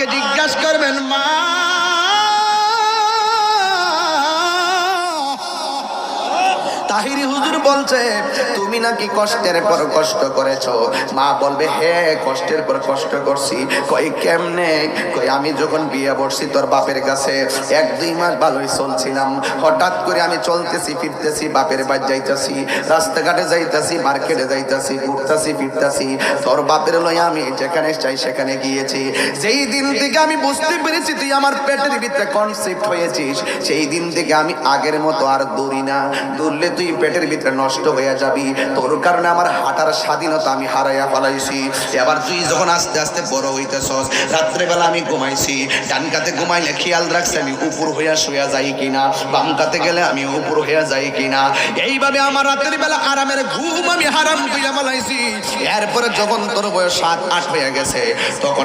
মাকে জিজ্ঞাসা করবেন, মা তাহিরি হুজুর বলছে তুমি নাকি কষ্টের পর কষ্ট করেছো। মা বলবে হ্যাঁ কষ্টের পর কষ্ট করছি। কই কেমনে? কই আমি যখন বিয়ে বসছি তোর বাপের কাছে 1-2 মাস ভালোই চলছিলাম, হঠাৎ করে আমি চলতেছি ফিরতেছি, বাপের বাড়ি যাইতাছি, রাস্তাঘাটে যাইতাছি, মার্কেটে যাইতাছি, ঘুরতাছি ফিরতাছি, তোর বাপের লই আমি যেখানে চাই সেখানে গিয়েছি। যেই দিন থেকে আমি বুঝতে পেরেছি তুই আমার পেটের ভিতরে কনসেপ্ট হয়েছিস, সেই দিন থেকে আমি আগের মতো আর দৌড়ি না। দৌড়লে তুই পেটের ভিতরে নষ্ট হয়ে যাবি, তোর কারণে আমার হাঁটার স্বাধীনতা আমি হারাইয়া ফেলাইছি। এবার তুই যখন আস্তে আস্তে বড় হইতেছস, রাত্রেবেলা আমি ঘুমাইছি, ডান কাতে ঘুমাইলে খেয়াল রাখছি আমি উপর হইয়া শুয়ে যাই কিনা, বাম কাতে গেলে আমি উপর হইয়া যাই কিনা। এইভাবে আমার রাতের বেলা আরামের ঘুম আমি হারাম কইরা ফেলাইছি। এরপরে যখন তোর বয়স 7-8 হয়ে গেছে, তখন